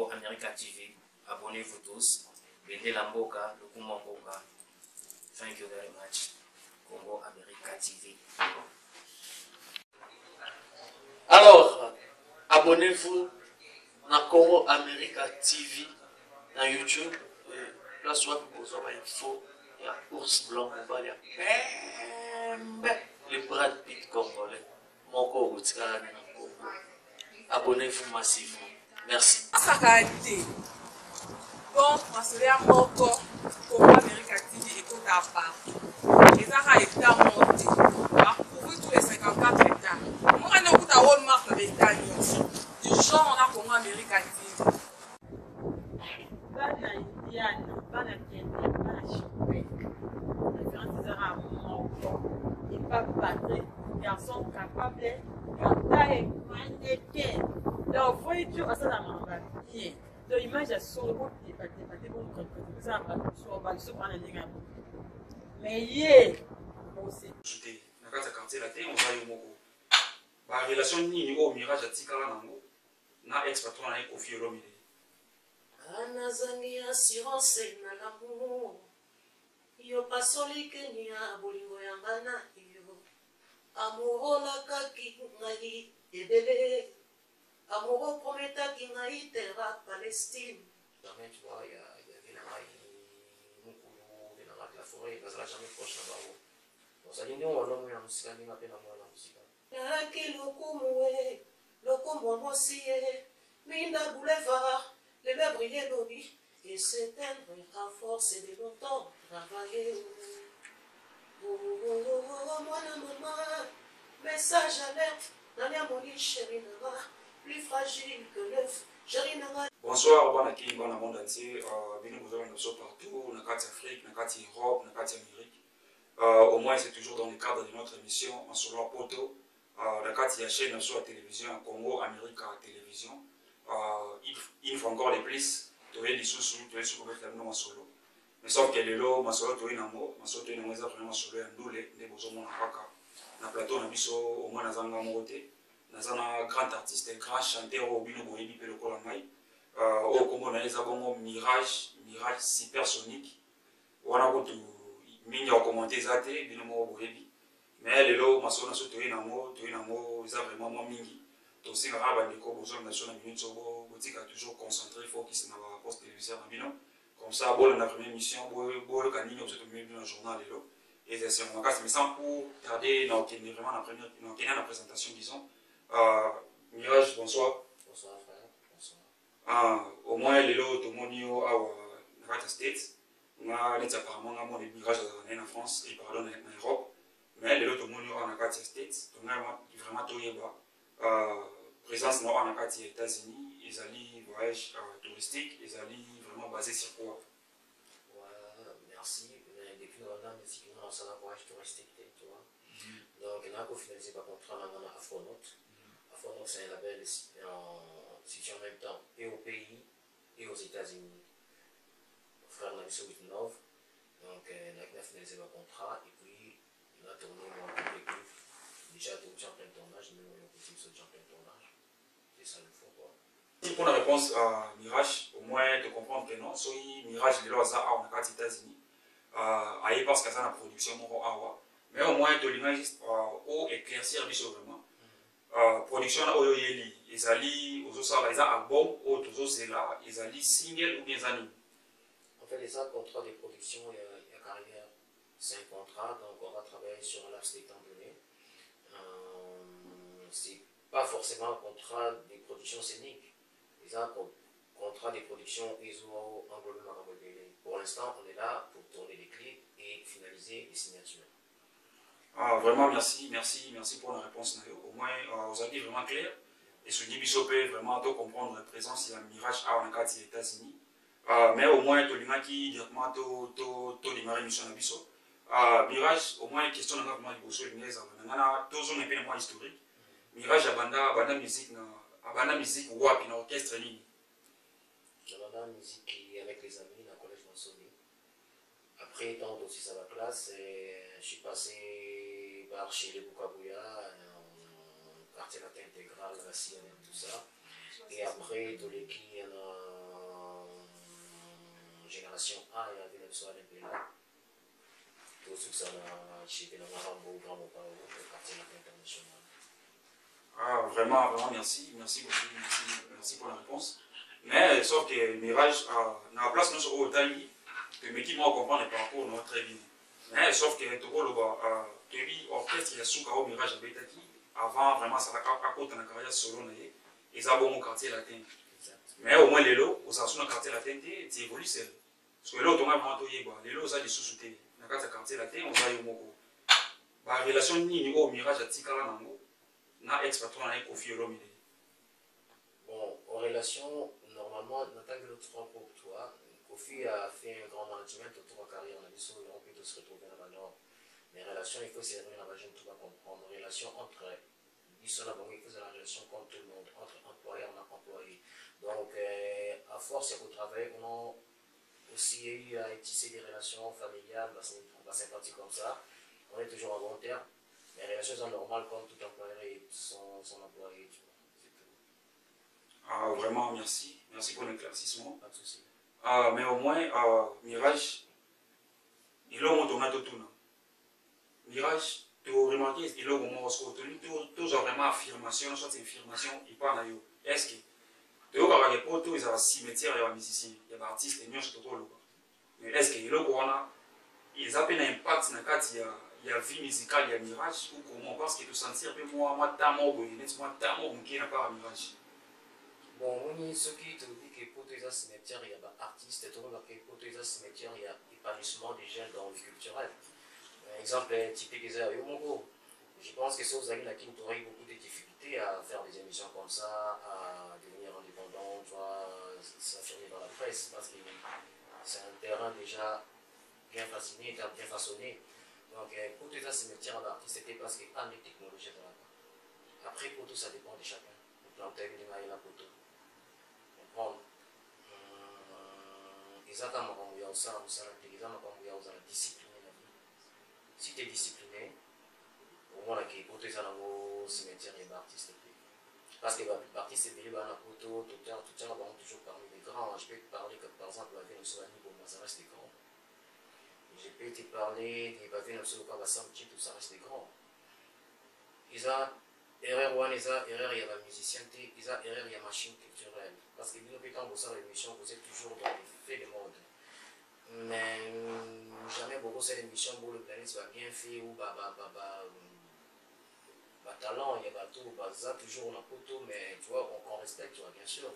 Congo America TV. Abonnez-vous tous. Bende la mboka, le Kumba mboka. Thank you very much. Congo America TV. Alors, abonnez-vous à Congo America TV dans YouTube. Là, soit vous posez une info. Il y a Ours Blanc, il y a les Brad Pitt congolais. Mon Congo, abonnez-vous massivement. Merci. Donc, ma soeur Moko, Congo America TV et Kotapa. Les Arabes étaient montés. Parcouru tous les 54 États. Moi, je n'ai pas de Walmart avec l'État. Du genre, on a Congo America TV. Bana Indiana, Bana Kenya, Bana Chopin. Référence des Arabes Moko. Et pas Patrick, garçon capable, Ganta et mannequin. Donc, voyez-vous, ça n'a pas bien. Donc, l'image est sur le bout de l'épaté, bon, ça va sur le mais yeah, aussi. Na kati ya quartier la te on va yo moko. Ba relation nini au mirage atikala nango na ex patron na Kofi Olomide. Anazangi assurance na l'amour. Yo pasoli kenya bolingo yanga na yo. Amour la kaki ngai ebele. Amour prometaki ngai terra Palestine. Jamais tu vois, il y avait la forêt, parce que là jamais proche là-bas. Donc ça dit nous on a la musique, on a peine à moi la musique. Yaki lokumu mosie, minda boulevard, les mers briller lobby, et s'éteindre à force de longtemps travailler. Oh, moi la maman, message alerte, dans mon lit chérie nana, plus fragile que l'œuf, chérie nana. Bonsoir, bana ki bana monde entier, bino bozala na so partout, na kati Afrique, na kati Europe, na kati Amérique. Au moins c'est toujours dans le cadre de notre émission en solo poto. La carte la chaîne sur la télévision Congo America Télévision. Il faut encore les plus. Tu es les sous, tu es sur le nom en solo. Mais sauf que les lots, ma solo, tu es namo, ma solo, tu es namo, vraiment solo, un double, des beaux hommes en paka. Na plateau, na biso, au moins, na zanga moté. Na zanga grand artiste, grand chanteur, au bino boyebi, pe le kolamai. Au Congo, na les abongo mirage supersonique. Wana ko tu mingi au commenter zate, bino mo boyebi. Mais les lots, ma solo, na so, tu es namo, ils ont vraiment mingi. Donc, si on a des besoin de la minute, on toujours concentré, il faut qu'il se n'ait poste téléviseur. Comme ça, bon, la première mission, bon, le canine, on se met dans le journal et c'est mon cas. Mais sans pour tarder, dans vraiment la première, dans la présentation, disons. Mirage, bonsoir. Bonsoir frère, bonsoir. Au moins, les lots, tout le monde est à United States. On a apparemment un mirage en France et pardon en Europe. Mais les lots, tout le monde est à United States. Donc, vraiment tout est bas. Présence en États-Unis, ils allaient voyage touristique, ils allaient vraiment basé sur quoi? Merci. Depuis le Rwanda, nous avons un voyage touristique, tu vois. Donc, on a finalisé par contrat dans Afronaut. Afronaut, c'est un label situé en même temps et au pays et aux États-Unis. Frère Nabiso Whitnov. Donc, on a finalisé par contrat et puis on a tourné mon l'équipe. Déjà, tout en plein tournage, mais on a continué ce en plein tournage. C'est ça le faut quoi. Pour la réponse à Mirage, au moins de comprendre que non, soit Mirage de l'Oisa à on a quatre États-Unis, ailleurs parce que ça la production moro awa, mais au moins de l'image au éclaircir biso vraiment. Production là au yeli, ils allaient aux autres les albums, aux autres là, ils allaient single ou bien anime. En fait, les contrats de production, il y a carrière, c'est un contrat, donc on va travailler sur un laps de temps donné. C'est pas forcément un contrat de production scénique. C'est un contrat de production ISO englobé. Pour l'instant, on est là pour tourner les clips et finaliser les signatures. Vraiment, merci pour la réponse. Au moins, vous avez vraiment clair. Et ce Dibiso peut vraiment comprendre la présence de Mirage à les États-Unis. Mais au moins, tout le monde qui directement tout démarrer mission à Biso. Mirage, au moins, question de vraiment du Bosso, il y a toujours un peu moins historique. Mirage abanda musique wapi na orchestre ligne. Abanda musique avec les amis dans le collège Mansoni. Après tant aussi ça la classe, je suis passé par chez les Boukabouya, quartier latin intégral, la Sienne et tout ça. Et après tous les qui Sahara, il y avait le soir de Péla. Tout ce que ça a acheté dans Marambo, Grand Mopao, le quartier international. Ah, vraiment, vraiment, merci. Merci beaucoup. Merci pour la réponse. Mais, sauf que Mirage, dans la place, nous, au Taï, que mes qui m'ont compris le parcours, non, très bien. Mais, sauf que, tout le monde, orchestre, il y a sous au Mirage à Betaki, avant, vraiment, ça a à côté de la carrière solo, ils ont bon quartier latin. Mais au moins, les lots, aux assuns dans le quartier latin, tu évolues seul. Parce que là, on a vraiment les lots, ils ont des sous-soutés. Dans le quartier latin, on va y au Moko. La relation ni au Mirage à Tikala Nango, na ex-patron na Kofi Olomide. Bon, en relation, normalement, en tant que l'autre trois pour toi, Kofi a fait un grand management autour de la carrière, on a dit ça, on peut tous se retrouver dans la nord. Mais relation, il faut servir la jeune, tout va comprendre. Relation entre il faut la relation contre tout le monde, entre employeur et employé. Donc, à force, il faut travailler, on a aussi eu à tisser des relations familiales, on va sympathique comme ça. On est toujours en bon terme. Les relations sont normales comme tout employeur et son employé. C'est tout. Ah, vraiment, merci. Merci pour l'éclaircissement. Pas de souci. Mais au moins, Mirage, il a un tournage de tout. Mirage, tu as remarqué, il a un moment où tu as vraiment affirmation, soit affirmation, il parle à eux. Est-ce que tu as regardé pour tous, il y a un cimetière, il y a un musicien, il y a un artiste, il y a un artiste. Mais est-ce qu'il y a un ils ont un impact dans le cadre il y a vie musicale, il y a Mirage, ou comment on pense que tu sentir un peu moi, d'amour, qui n'a pas Mirage. Bon, on ce qui te dit que pour les cimetières, il y a des artistes, tu vois que pour les cimetières, il y a épanouissement des jeunes dans le culturel. Un exemple typique, je pense que si vous avez qui vous aurez beaucoup de difficultés à faire des émissions comme ça, à devenir indépendant, tu vois, s'affirmer dans la presse, parce que c'est un terrain déjà bien fasciné, bien façonné. Donc, pour tout ça, cimetière en artiste, c'était parce qu'il y a des technologies dans la part. Après, pour tout, ça dépend de chacun. Le planter, le maïs, la photo. Comprendre. Exactement comme il y a ça, la discipline. Si tu es discipliné, au moins, pour tout ça, dans le cimetière, il y a des artistes. Parce que les artistes, c'est des photos, tout le temps, toujours parmi les grands. Je peux te parler que, par exemple, la Vénus au niveau, ça reste des grands. Je peux te parler des bavés dans ce cas tout ça reste des grands. Ils ont erreur one, ils ont erreur, il y a la musicienté, ils ont erreur, il y a machine culturelle. Parce que nous, quand vous avez l'émission, vous êtes toujours dans les faits du monde. Mais jamais beaucoup cette émission pour le planète va bien fait ou talent, il y a tout, ça toujours on a tout, mais tu vois, on respecte, tu vois, bien sûr.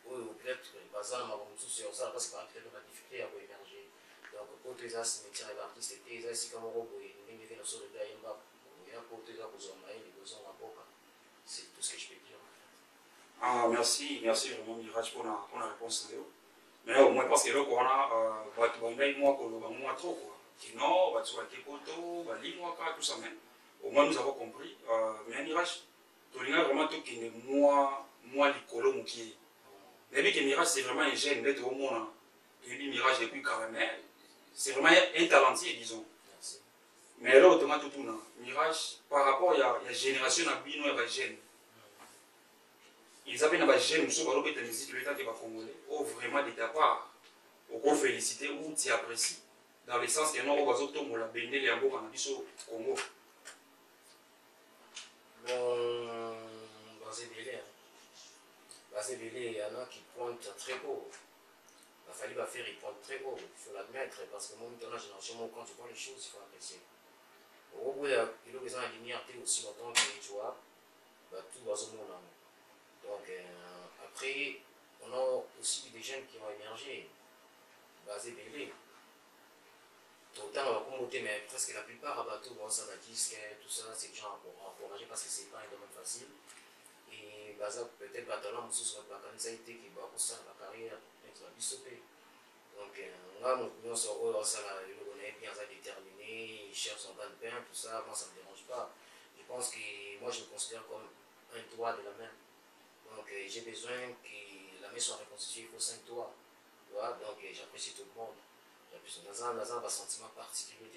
Oui, peut-être que ça, on va sur ça parce qu'on a peut-être la difficulté à émerger. Donc, pour tous les cimetières et artistes, et les ici comme on voit, il y a sur le gars, il y a pour tous les besoins à boca. C'est tout ce que je peux dire. Ah, merci vraiment Mirage pour la réponse. Mais au moins parce que là, on a moi trop quoi. Non, tu vas tout ça même. Au moins nous avons compris. Mais Mirage, tu as vraiment tout qui est moi l'écolo qui. Mais que Mirage c'est vraiment un gène d'être au monde. Tu dis Mirage depuis carrément. C'est vraiment un talentier, disons. Merci. Mais là, autrement, tout Mirage, par rapport à la génération à Bino et à la gêne, ils avaient une gêne, nous sommes à musique, le temps qui va congolais, ou vraiment de ta part, ou qu'on félicite, ou tu apprécies, dans le sens que nous, on va tomber la bende, les ambos, au Congo. Bon, Basé Bélé, il y en a qui pointent très beau. Il a fallu faire, il pointe très beau, il faut l'admettre, parce que moi, dans la génération, quand tu vois les choses, il faut apprécier. Au bout, il a besoin de l'unité aussi longtemps que tu vois, tout va se monde. Donc, après, on a aussi des jeunes qui ont émergé, Basé Bélé. Autant on va communauté, mais presque la plupart à bateau, bon, ça va disque, tout ça, c'est des gens encouragés parce que c'est pas un domaine facile. Et peut-être Batalan, sur la candidature qui va pour ça, la carrière, être la bisopée. Donc, là, nous sommes ça, on est bien déterminé, il cherche son bain de pain, tout ça, moi ça ne me dérange pas. Je pense que moi je me considère comme un doigt de la main. Donc, j'ai besoin que la main soit reconstituée, il faut 5 doigts. Donc, j'apprécie tout le monde. Dans un sentiment particulier,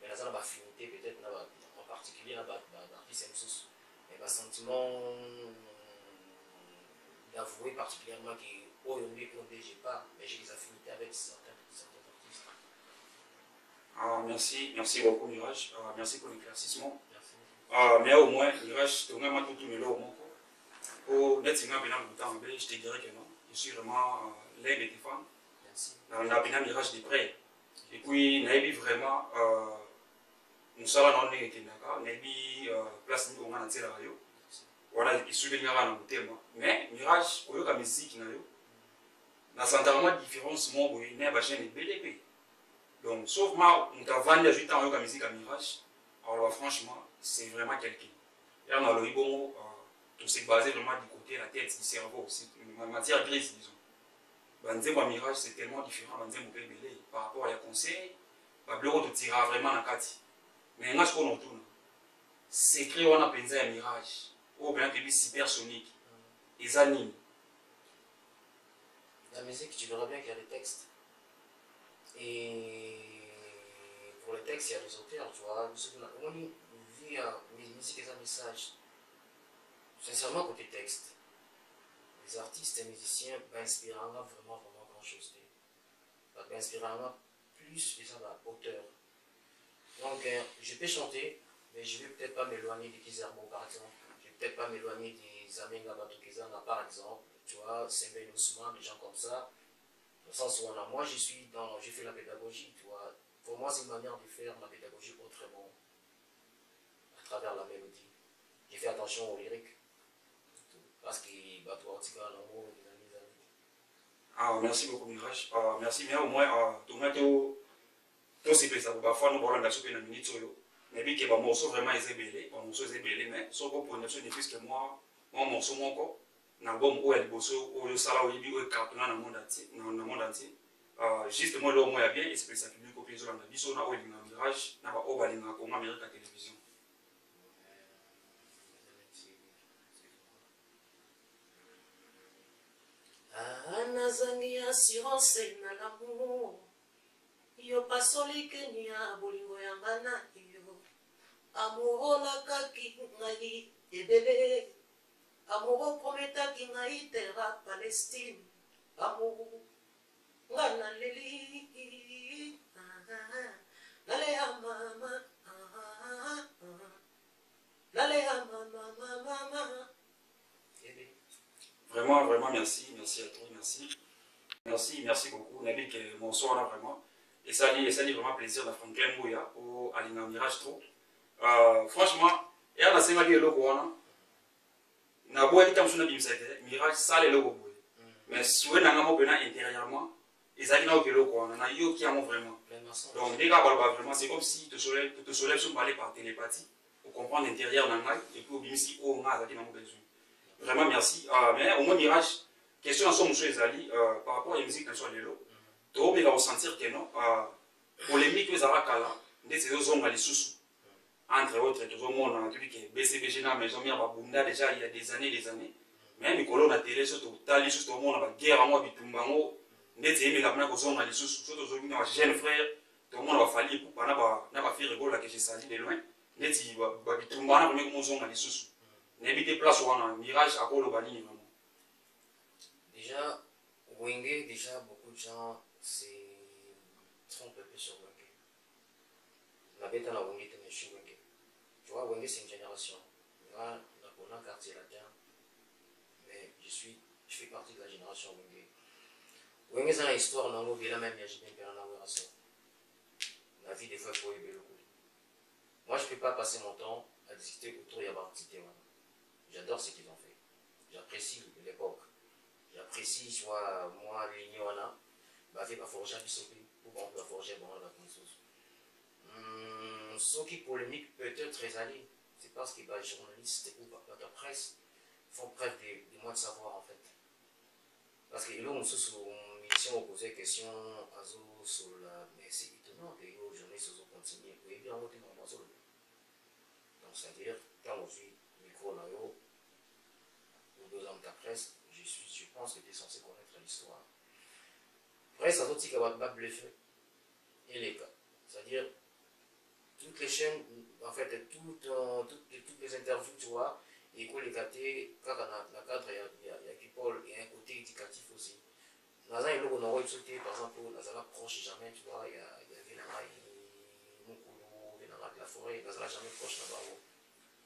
mais dans une affinité peut-être en particulier dans l'artiste, mais un sentiment d'avouer particulièrement que oh, j'ai pas, mais j'ai des affinités avec certains artistes. Merci beaucoup Mirage, merci pour l'éclaircissement. Merci. Mais au moins, Mirage, tu as vraiment tout le lot. Pour net singa bina longtemps, je te dirais que non. Je suis vraiment l'aide de tes femmes. Merci. Dans la bina Mirage de près. Et puis, Naïbi vraiment, nous sommes en ligne avec Naka, Naïbi place nous on a tiré la radio. Voilà, il suit bien dans le thème. Mais Mirage, pour la musique, na sentiment différence moi oui n'est pas chaîne BDP. Donc sauf moi on t'a vendu à 8 ans la musique à Mirage. Alors franchement, c'est vraiment quelqu'un. Et on a le bon tout s'est basé vraiment du côté la tête, du cerveau aussi, la matière grise disons. Banze moi Mirage c'est tellement différent banze mon pays belé par rapport à la conseil, ba bureau de tira vraiment na kati. Mais nga ce qu'on entend c'est créé on a pensé à Mirage. Ou bien que supersonique. Les animes. La musique, tu verras bien qu'il y a des textes. Et pour les textes, il y a des auteurs, tu vois. On vit à musique et un message. Sincèrement, côté texte, les artistes et musiciens inspirent vraiment grand chose. Inspirent plus les auteurs. Donc, je peux chanter, mais je ne vais peut-être pas m'éloigner des Kizerbo, par exemple. Je ne vais peut-être pas m'éloigner des Amenga Batokezana, par exemple. Tu vois, Sembe Ousmane, des gens comme ça. Dans le sens où moi, j'ai fait la pédagogie, tu vois. Pour moi, c'est une manière de faire la pédagogie autrement, à travers la mélodie. J'ai fait attention aux lyriques. Parce que, bah, toi, tu vois, merci beaucoup, Mirage. Merci, mais au moins, tout c'est ça. Parfois, nous parlons de la minute solo. Mais bien que mon morceau vraiment est belé, mon morceau est belé, mais sauf pour ne plus que moi, mon morceau, mon corps, l'album où elle bosse, où le salaire, où il est cartonné dans le monde entier. Justement, là, au moins, il y a bien, et c'est ça public au pays de la Bisso, où il y a un mirage, n'a pas au balinga, comme Amérique à télévision. Anazangi assurance na l'amour. Yo pasoli kenya bolingo yanga na yo. Amour lakaki ngai ebele. Amour prometaki ngai terra Palestine. Amour ngana leli. Nalea mama. Nalea mama. Vraiment, merci à toi, merci beaucoup. Nabi, que mon soir là vraiment. Et ça dit vraiment plaisir de Franklin Mouya ou Alina Mirage trop. Franchement, et à la semaine de l'eau, na bois qui sur le Mirage, ça les logos. Mais si vous n'avez pas intérieurement, ils allaient dans le logo, on a eu qui a vraiment. Donc, les gars, vraiment, c'est comme si tu te soulèves sur le par télépathie pour comprendre l'intérieur d'un gars et puis au bimisi, on a besoin. Vraiment merci. Mais au moins Mirage, question en somme sur les alliés par rapport à la musique sur les lots. Tu vas ressentir que non, polémique que ça va caler, des ces deux hommes les sous. Entre autres, tout le monde a dit que BCBG n'a mais jamais abunda déjà il y a des années. Mais les colons à télé surtout, tali sous tout le monde a guerre à moi bitumbango, des ces la première chose on a les sous, surtout aujourd'hui nos jeunes frères, tout le monde va fallir pour pas n'a pas fait rigoler que j'ai sali de loin, des ces bitumbango mais comment on a les sous. N'habitez place où on a un mirage à Kolo Bani. Déjà, Wenge, beaucoup de gens se trompent un peu sur Wenge. La bête à la Wenge est chez Wenge. Tu vois, Wenge c'est une génération. Moi, on a un quartier latin, mais je fais partie de la génération Wenge. Wenge c'est une histoire, on a oublié la même, il y a bien la vie des fois, il faut y beaucoup. Moi, je ne peux pas passer mon temps à discuter autour de Yabartité. J'adore ce qu'ils ont fait. J'apprécie l'époque. J'apprécie, soit moi, l'Ignoana, avec la forge à Bissopé, ou on peut forger bon la conscience. Ce qui polémique peut-être très allé, c'est parce que les journalistes ou la presse font preuve de moins de savoir en fait. Parce que là, on se sous mission, on posait question à sur la. Mais c'est étonnant que les journalistes ont continué. Vous voyez bien, on était dans le zone. Donc, c'est-à-dire, quand on suit le micro là, dans ta presse, je pense que tu es censé connaître l'histoire. Après, ça veut dire qu'il va bluffer. Et les cas. C'est-à-dire, toutes les chaînes, en fait, toutes les interviews, tu vois, et que les catés, quand dans le cadre, il y a people, il y a un côté éducatif aussi. Dans un lot, on aurait sauté, par exemple, dans un proche jamais, tu vois, il y avait la maille, la forêt, parce que là, jamais proche là-bas.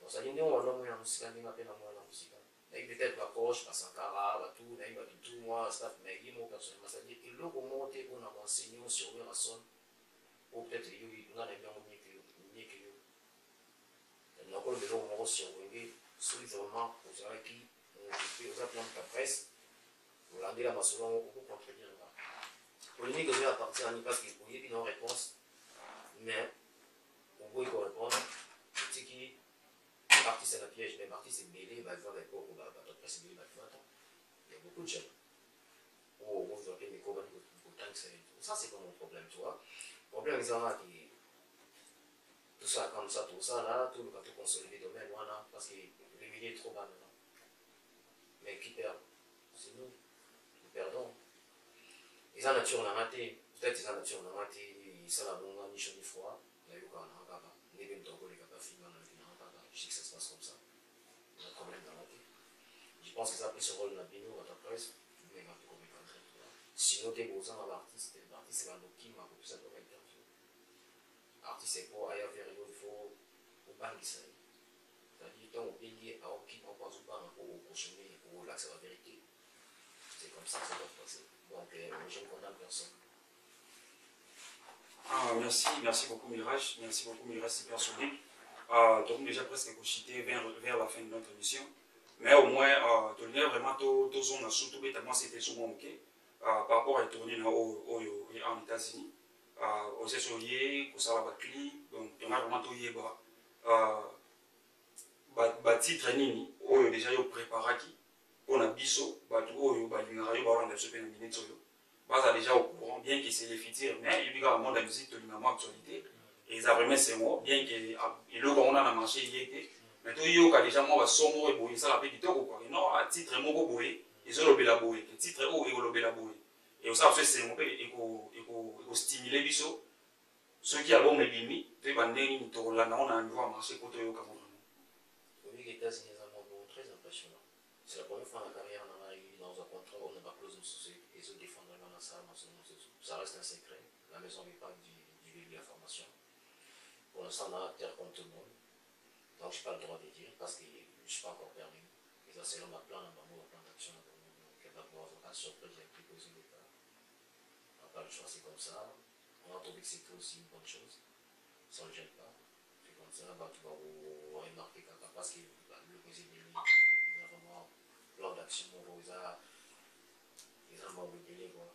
Donc, ça dit, nous, on a moins la musique, on a la musique. Peut-être la poche, la sankara, tout, tout, moi, staff, mais il y a personnellement, c'est-à-dire que l'eau pour monter, on a enseigné sur le rasson, ou peut-être on a bien mieux que nous. Donc, on a l'eau pour sur le solidement, vous avez qui, vous avez la presse, vous l'avez la masse, on peut contredire là. Pour le que je vais à partir à parce qu'il y a une réponse, mais on peut y répondre, c'est qui. Partie c'est la piège, mais partie c'est mêlé, il va voir les cours, il va presse mêlé, il y a beaucoup de gens. Oh, vous avez mes cours, ça c'est pas mon problème, tu vois. Le problème, c'est que tout ça, comme ça, tout ça, là, tout le bateau consolidé domaine, voilà, parce que le milieu est trop bas maintenant. Mais qui perd? C'est nous, nous perdons. Et ça, nature, on a raté, peut-être que ça, nature, on a raté, ça, la bonne, ni chaud, ni froid, là, il y a un gaba, les mêmes temps, les gaba, je sais que ça se passe comme ça. Il y a un problème dans la vie. Je pense que ça a pris ce rôle dans la bino, dans la presse, mais il va plus convaincre. Sinon, tu es beau à l'artiste, l'artiste c'est un qui m'a beaucoup ça doit être interview. L'artiste c'est pour ailleurs vers il faut au banc qui s'aille. C'est-à-dire, quand on paye à qui on passe au banc pour consommer, pour l'accès à la vérité. C'est comme ça que ça doit se passer. Donc, je ne condamne personne. Ah, merci beaucoup Mirage, c'est super solide. Donc déjà presque cochité vers la fin de notre émission. Mais au moins, tu as vraiment tout zone à surtout bêtement c'était souvent ok. Par rapport à tourner en États-Unis, aux États-Unis, au Salabakli, donc on a vraiment tout y titre nini, déjà yo préparé qui, on a biso, on déjà au courant, bien que c'est les futurs, mais il y a le monde de la musique de l'actualité. Et ils ont vraiment ces mots, bien que le on a marché il était. Mais tout le monde déjà moi son mot et boy ça la paix du temps quoi. Non à titre mot boy, ils ont lobé la boy, titre haut et lobé la boy. Et ça c'est mon pays et stimuler biso. Ceux qui ont mes bimi, tu vas ndeni to la na on a un nouveau marché côté au Cameroun. Oui, les États-Unis ont très impressionnant. C'est la première fois dans la carrière on a eu dans un contrat on n'a pas close une société et se défendre dans ça, ça reste un secret. La maison n'est pas divulguer l'information. Pour l'instant, on a terre comme tout le monde. Donc, je n'ai pas le droit de dire parce que je ne suis pas encore permis. Et ça, c'est ma plan d'action. Donc, il va y avoir un surprise avec les causes de l'État. On n'a pas le choix, c'est comme ça. On a trouvé que c'était aussi une bonne chose. Ça ne le gêne pas. C'est comme ça, bah, tu vas remarquer parce que le président, il a vraiment plan d'action. Ils ont vraiment délai, quoi.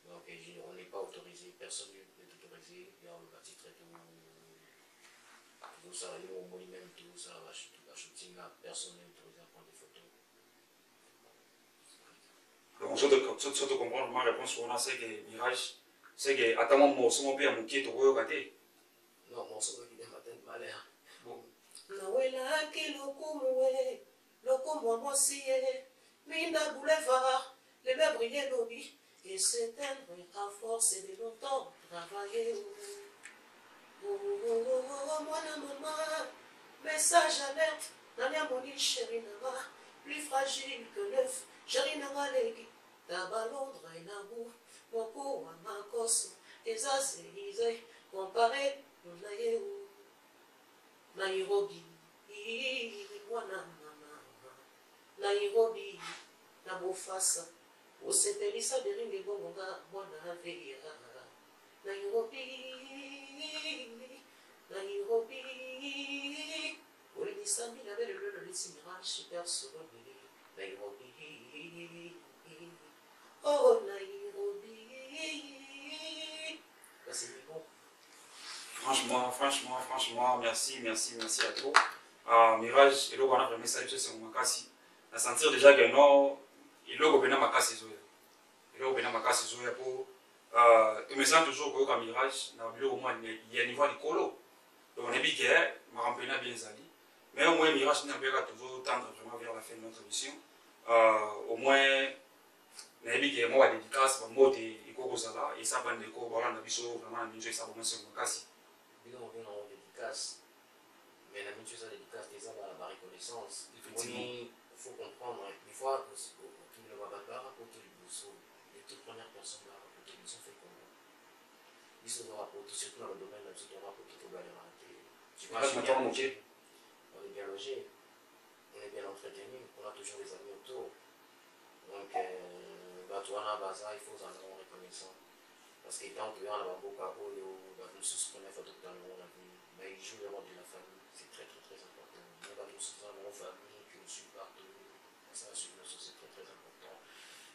Donc, on n'est pas autorisé, personne n'est autorisé. Il y a le titre et tout ça, au monument, tout ça, la shooting là, personne n'est autorisé à prendre des photos. Donc, surtout comprendre ma réponse pour c'est que Mirage, c'est que à ta maman, son père, mon qui est au côté. Non, mon son qui est matin de malheur. Bon. Nawela ki lokumwe, lokumwa mosie, Minda boulevard, les mers brillaient lobby, et s'éteindre à force de longtemps travailler. Oh, moi la maman, message alerte, Nania moni chéri nana, plus fragile que l'œuf, chéri nana legi, tabalondre et nabou, mon cou à ma cosse, et ça c'est isé, comparé, Nairobi, wana mama, Nairobi, na bofasa, osepelisa deringe bongonga, mwana veya, Nairobi, Olisami la belle le mirage super solo, Nairobi, oh Nairobi, c'est bon. Franchement, merci à toi. Mirage, et là, on a vraiment ça, c'est mon makasi. À sentir déjà que non, il y a un makasi zoé. Il y a un makasi zoé pour. Tu me sens toujours que comme Mirage, au moins, il y a un niveau de colo. Donc, on est bien que, ma rempena bien zali. Mais au moins, Mirage n'a pas toujours tendre vraiment vers la fin de notre mission. Au moins, on est bien que moi, dédicace, moi, et ça, on est vraiment un ça vraiment c'est mon makasi. On dédicace, mais la même chose à dédicace, déjà la reconnaissance. Il faut comprendre, des fois, tout le Wababa, raconter le Bousso, les toutes premières personnes à raconter le Bousso fait comment. Ils se doivent rapporter, surtout dans le domaine de la musique, on rapporte tout le Balératé, On est bien logé, on est bien entretenu, on a toujours des amis autour. Donc, Batouana Baza, il faut en avoir reconnaissant. Parce que tant qu'il y a un beaucoup à eau, nous sommes les photos dans le monde, mais il joue le rôle de la famille, c'est très important. Nous sommes dans nos familles, qui nous suivent partout, ça c'est très important.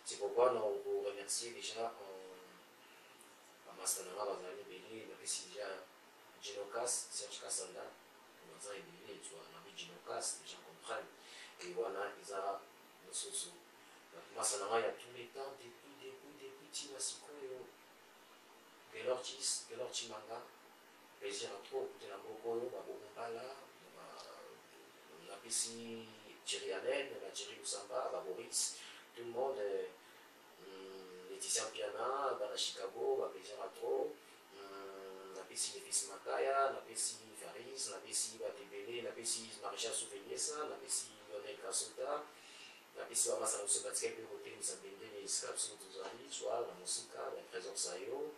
C'est pourquoi nous vous remercions déjà en Mastanama, Bazali Bélé, mais aussi déjà Genocas, Serge Kassanda, Bazali Bélé, tu vois, on a mis Genocas, les gens comprennent. Et voilà, ils ont nos sous. Mastanama, il y a tous les temps, des petits Massikoyo. Gelorti Manga, plaisir à trop écouter la Bokoyo, Babombala, la Pissi Thierry Allen, la Thierry Lusamba, Boris, tout le monde, Laetitia Piana, la Chicago, plaisir à trop, la Pissi Nefis Makaya, la Pissi Faris, la Pissi Batibele, la Pissi Maréchal Souveniesa, la Pissi Lionel Kasuta, la Pissi Wamasa Nusebatskel, le côté Nisabende, les Scraps Nutuzari, soit la musique, la présence Sayo.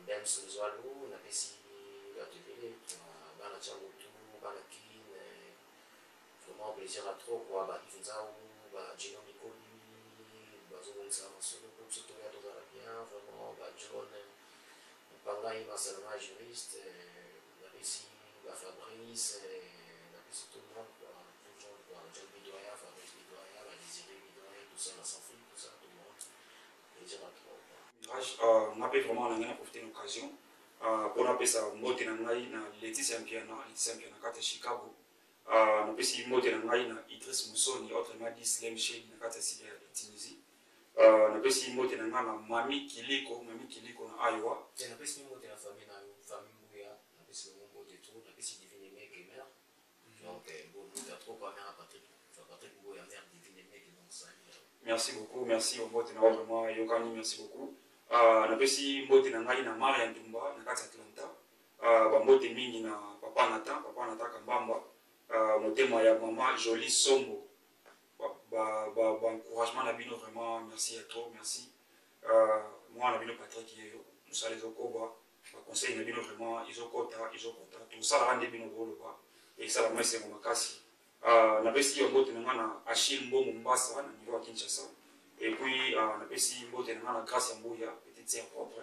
Ben Sozwalou, na pesi la télé, bana Tchamotou, bana Kin, vraiment plaisir à trop quoi, bah Ifunzaou, bah Gino Nicoli, bah Zonza Masolo, pour ce tour à bien, vraiment, bah John, Pangaï, Marcelma, juriste, na pesi, bah Fabrice, na pesi tout le monde quoi, tout le monde quoi, John Bidoya, Fabrice Bidoya, bah Désiré Bidoya, tout ça, la Sanfri, tout ça, tout le monde, plaisir à trop. On a vraiment profité de l'occasion pour appeler ça Moté Nangaï na Laetitia Mpiana kata Chicago. On a appelé Moté Nangaï na Idriss Moussoni, autrement dit Slim Shady na kata Tunisie. On a appelé Moté Nangaï na Mami Kiliko na Iowa. On a appelé Moté na famille Mbouya, on a appelé Moté tout, on a appelé Divine Mec et mère. Donc, bon, nous avons trop à mère à Patrick Mbouya, mère Divine Mec, donc ça. Merci beaucoup, merci au Moté Nangaï, vraiment, Yokani, merci beaucoup. Na pesi mbote na ngai na Maria Ntumba na kati Atlanta ba mbote mingi na papa Nata Kambamba motema ya mama Jolie Sombo ba encouragement na bino vraiment merci à toi merci moi na bino Patrick yeyo tout ça les okoba ba conseil na bino vraiment izokota tout ça la rende bino boloba et ça la moi c'est mon makasi na pesi yo mbote na na Achille Mbongo Mombasa na niveau à Kinshasa. Et puis, on a aussi la grâce à Mbouya, petite sœur propre,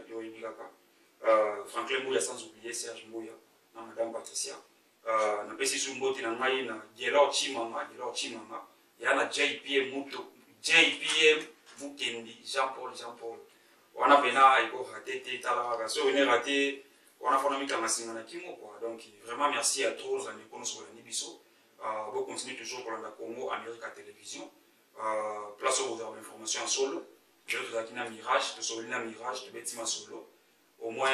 Franklin Mbouya, sans oublier Serge Mbouya, Madame Patricia. On a aussi Gelor Chimanga, il y a JPM Mukendi, Jean-Paul. On a raté, on a fait donc vraiment merci à tous, vous continuez toujours pour la Congo, Amérique à télévision. Place où vous avez l'information en solo, je vous ai un mirage, de sauver un mirage, de bâtiment solo. Au moins,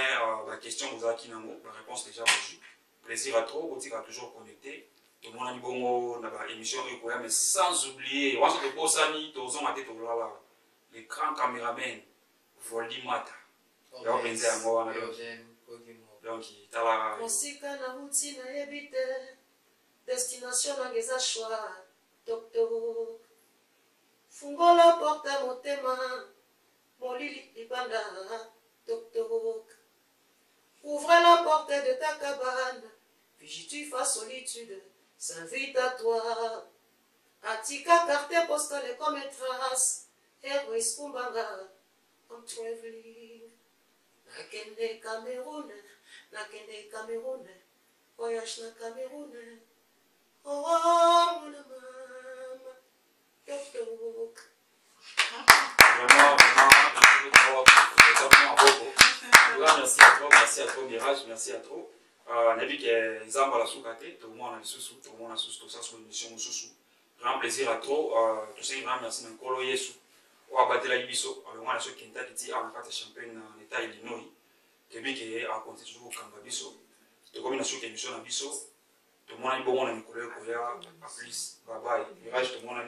la question vous a qui n'a la réponse déjà reçue. Plaisir à trop, vous êtes toujours connecté. Tout le monde a dit bon, émission, mais sans oublier, on se repose à ni, tous on a été les grands caméramans, Volimata. Donc, il y a la destination na choix, docteur. Fungola porta motema, molili libanda, docteur. Ouvre la porte de ta cabane, fugitif à solitude, s'invite à toi. Atika carte postale comme trace, Héroïs Kumbanga, I'm traveling. Nakende Cameroun, voyage na Cameroun. Oh, mon maman. Merci à toi, Mirage, merci à toi. On a vu que Zamba la soukate, tout le monde a sous, tout le monde a sous, tout ça sur l'émission sous. Grand plaisir à toi, tout ça, grand merci à Nkolo Yesu. On va battre la Ibiso, alors moi, je suis Kenta qui dit à la carte champagne en état Illinois, Québec est à compter toujours au Kambabiso. C'est comme une émission à Biso. Tout le monde a eu bon, on a mis Koya, à plus, bye bye. Mirage, tout le monde a